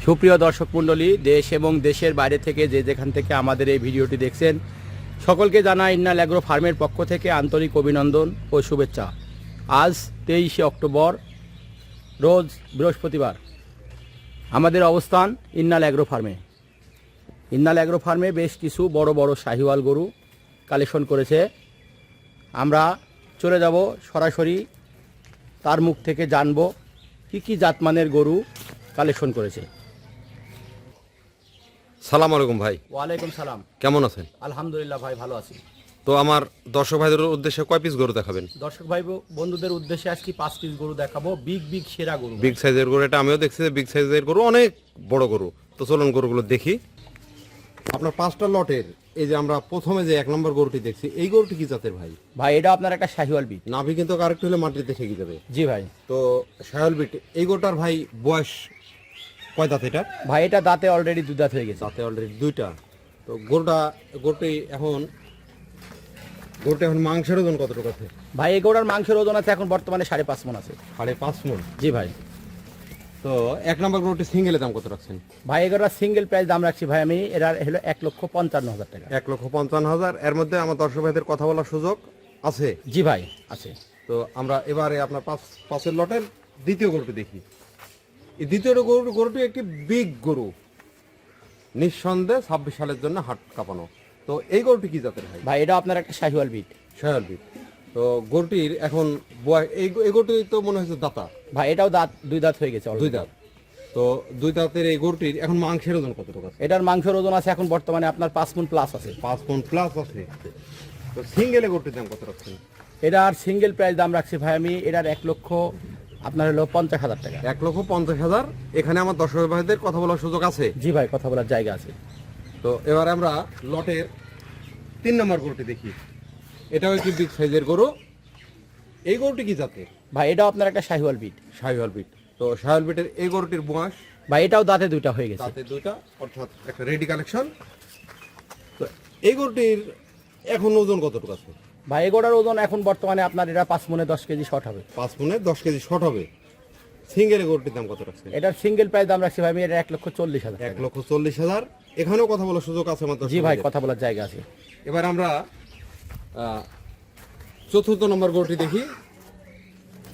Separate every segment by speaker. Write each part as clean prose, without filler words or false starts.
Speaker 1: সুপ্রিয় দর্শক মণ্ডলী, দেশ এবং দেশের বাইরে থেকে যে যেখান থেকে আমাদের এই ভিডিওটি দেখছেন, সকলকে জানাই ইন্নাল অ্যাগ্রো ফার্মের পক্ষ থেকে আন্তরিক অভিনন্দন ও শুভেচ্ছা। আজ 23শে অক্টোবর, রোজ বৃহস্পতিবার। আমাদের অবস্থান ইন্নাল অ্যাগ্রো ফার্মে। ইন্নাল অ্যাগ্রো ফার্মে বেশ কিছু বড় বড় শাহিওয়াল গরু কালেকশন করেছে। আমরা চলে যাব সরাসরি তার মুখ থেকে জানবো কী জাতমানের গরু কালেকশন করেছে।
Speaker 2: সালাম আলাইকুম ভাই।
Speaker 1: ওয়ালাইকুম সালাম।
Speaker 2: কেমন আছেন?
Speaker 1: আলহামদুলিল্লাহ ভাই, ভালো আছি।
Speaker 2: তো আমার দর্শক ভাইদের উদ্দেশ্যে কয় পিস গরু দেখাবেন?
Speaker 1: দর্শক ভাই বন্ধুদের উদ্দেশ্যে আজকে 5 পিস গরু দেখাবো, বিগ সেরা গরু।
Speaker 2: বিগ সাইজের গরু, এটা আমিও দেখছি যে বিগ সাইজের গরু, অনেক বড় গরু। তো চলুন গরুগুলো দেখি। আপনার 5টা লটের এই যে আমরা প্রথমে যে 1 নম্বর গরুটি দেখছি, এই গরুটি কি জাতের ভাই?
Speaker 1: ভাই এটা আপনার একটা শাহিওয়াল বিট।
Speaker 2: নাভি কিন্তু আরেকটু হলে মাটিতে ঠেকে যাবে।
Speaker 1: জি ভাই।
Speaker 2: তো শাহিওয়াল বিট, এই গরুটার ভাই বয়স কয় দাঁত এটা?
Speaker 1: ভাই এটা দাঁতে অলরেডি 2 দাঁত হয়ে গেছে।
Speaker 2: দাঁতে অলরেডি 2টা। তো গরুটি এখন মাংসের ওজন কতটুকু আছে
Speaker 1: ভাই? এই গরুটার মাংসের ওজন আছে এখন বর্তমানে 5.5 মণ আছে।
Speaker 2: 5.5 মণ?
Speaker 1: জি ভাই।
Speaker 2: তো 1 নম্বর গরুটি সিঙ্গেলের দাম কত রাখছেন?
Speaker 1: ভাই এই গরুটার সিঙ্গেল প্রাইস দাম রাখছি ভাই আমি, এর হলো 1,55,000 টাকা।
Speaker 2: 1,55,000। এর মধ্যে আমার দর্শক ভাইদের কথা বলার সুযোগ আছে?
Speaker 1: জি ভাই আছে।
Speaker 2: তো আমরা এবারে আপনার পাঁচের লটের দ্বিতীয় গরুটি দেখি। এই দ্বিতীয় গরুটি একটি বিগ গরু, নিঃসন্দেহে 26 সালের জন্য হাট কাঁপানো। তো এই গরুটি কি জাতের ভাই?
Speaker 1: ভাই এটা আপনার একটা শাহিওয়াল বিট।
Speaker 2: শাহিওয়াল বিট। তো গরুটির এখন এই গরুটি তো মনে হচ্ছে দাতা।
Speaker 1: ভাই এটাও দাঁত 2 দাঁত হয়ে গেছে।
Speaker 2: 2 দাঁত। তো 2 দাঁতের এই গরুটির এখন মাংসের ওজন কতটুকু আছে?
Speaker 1: এটার মাংসের ওজন আছে এখন বর্তমানে আপনার 5 মণ প্লাস আছে।
Speaker 2: 5 মণ প্লাস আছে। তো সিঙ্গেলে গরুটির দাম কত রাখছেন?
Speaker 1: এটার সিঙ্গেল প্রাইস দাম রাখছি ভাই আমি, এটার 1,00,000 আপনার হলো 50,000 টাকা।
Speaker 2: 1,50,000। এখানে আমার দর্শক ভাইদের কথা বলার সুযোগ আছে?
Speaker 1: জি ভাই, কথা বলার জায়গা আছে।
Speaker 2: তো এবার আমরা লটের 3 নম্বর গরুটি দেখি। এটাও একটি বিগ সাইজের গরু। এই গরুটি কি জাতের
Speaker 1: ভাই? এটাও আপনার একটা শাহিওয়াল বিট।
Speaker 2: শাহিওয়াল বিট। তো শাহিওয়াল বিটের এই গরুটির বয়স?
Speaker 1: ভাই এটাও দাঁতে 2টা হয়ে গেছে।
Speaker 2: দাঁতে 2টা, অর্থাৎ একটা রেডি কালেকশন। তো এই গরুটির এখন ওজন কতটুকু আছে?
Speaker 1: ভাই এগোটার ওজন এখন বর্তমানে আপনার এটা 5 মণে 10 কেজি শর্ট হবে।
Speaker 2: 5 মণে 10 কেজি শর্ট হবে। সিঙ্গেল গরুটির দাম কত রাখছেন?
Speaker 1: এটার সিঙ্গেল প্রাইস দাম রাখছি ভাই আমি, এটা 1,40,000।
Speaker 2: 1,40,000। এখানেও কথা বলার সুযোগ আছে আমার দর্শক
Speaker 1: জি ভাই,
Speaker 2: ভাইদের।
Speaker 1: কথা বলার জায়গা আছে।
Speaker 2: এবার আমরা চতুর্থ নম্বর গরুটি দেখি।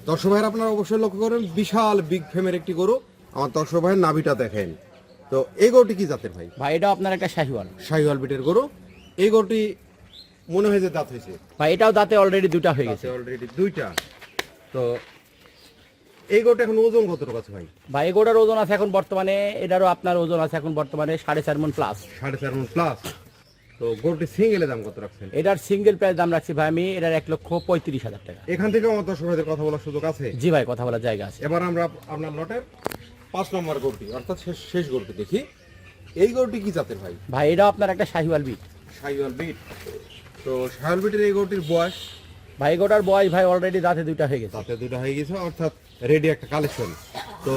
Speaker 2: দর্শক ভাইয়ের আপনারা অবশ্যই লক্ষ্য করেন, বিশাল বিগ ফ্রেমের একটি গরু। আমার দর্শক ভাইয়ের নাভিটা দেখেন। তো এই গরুটি কি জাতের ভাই?
Speaker 1: ভাই এটাও আপনার একটা শাহিওয়াল।
Speaker 2: শাহিওয়াল বিটের গরু। এই গরুটি মনে হয় যে দাঁত হয়েছে?
Speaker 1: ভাই এটাও দাঁতে অলরেডি 2টা হয়ে গেছে।
Speaker 2: অলরেডি 2টা। তো এই গরুটা এখন ওজন কতটুকু আছে ভাই?
Speaker 1: ভাই এগোটার ওজন আছে এখন বর্তমানে, এটারও আপনার ওজন আছে এখন বর্তমানে 4.5 মণ প্লাস।
Speaker 2: 4.5 মণ প্লাস। তো গরুটি সিঙ্গেলের দাম কত রাখছেন?
Speaker 1: এটার সিঙ্গেল প্রাইস দাম রাখছি ভাই আমি, এটার 1,35,000 টাকা।
Speaker 2: এখান থেকে আমার দর্শক ভাইদের কথা বলার সুযোগ আছে?
Speaker 1: জি ভাই, কথা বলার জায়গা আছে।
Speaker 2: এবার আমরা আপনার লটের 5 নম্বর গরুটি, অর্থাৎ শেষ গরুটি দেখি। এই গরুটি কি জাতের ভাই?
Speaker 1: ভাই এটাও আপনার একটা শাহিওয়াল বিট।
Speaker 2: শাহিওয়াল বিট। তো শাহিওয়াল বিটের এই গরুটির বয়স?
Speaker 1: ভাই এগোটার বয়স ভাই অলরেডি দাঁতে 2টা হয়ে গেছে।
Speaker 2: দাঁতে 2টা হয়ে গেছে, অর্থাৎ রেডি একটা কালেকশন। তো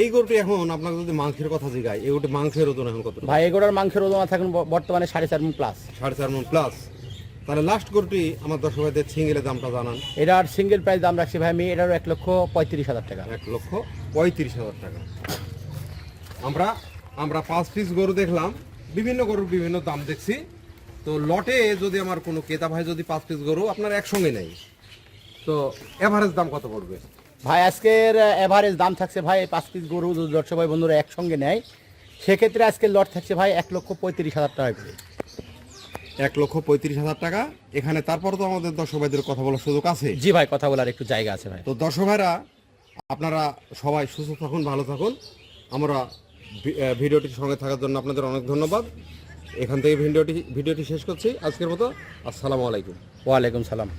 Speaker 2: এই গরুটি এখন আপনাকে যদি মাংসের কথা জিগাই, এই গরুটি মাংসের ওজন এখন কত?
Speaker 1: ভাই এগোটার মাংসের ওজন আছে এখন বর্তমানে 4.5 মণ প্লাস।
Speaker 2: 4.5 মণ প্লাস। তাহলে লাস্ট গরুটি আমার দর্শক ভাইদের সিঙ্গেলের দামটা জানান।
Speaker 1: এটার সিঙ্গেল প্রাইস দাম রাখছি ভাই আমি, এটারও 1,35,000 টাকা।
Speaker 2: 1,35,000 টাকা। আমরা 5 পিস গরু দেখলাম, বিভিন্ন গরুর বিভিন্ন দাম দেখছি। তো লটে যদি আমার কোনো ক্রেতা ভাই যদি 5 পিস গরু আপনার একসঙ্গে নেই, তো এভারেজ দাম কত পড়বে
Speaker 1: ভাই? আজকের এভারেজ দাম থাকছে ভাই 5 পিস গরু যদি দর্শক ভাই বন্ধুরা একসঙ্গে নেয়, সেক্ষেত্রে আজকের লট থাকছে ভাই 1,35,000 টাকা করে।
Speaker 2: 1,35,000 টাকা। এখানে তারপর তো আমাদের দর্শক ভাইদের কথা বলার সুযোগ আছে?
Speaker 1: জি ভাই, কথা বলার একটু জায়গা আছে ভাই।
Speaker 2: তো দর্শক ভাইরা আপনারা সবাই সুস্থ থাকুন, ভালো থাকুন। আমরা ভিডিওটির সঙ্গে থাকার জন্য আপনাদের অনেক ধন্যবাদ। এখান থেকে ভিডিওটি শেষ করছি আজকের মতো। আসসালামু আলাইকুম।
Speaker 1: ওয়ালাইকুম সালাম।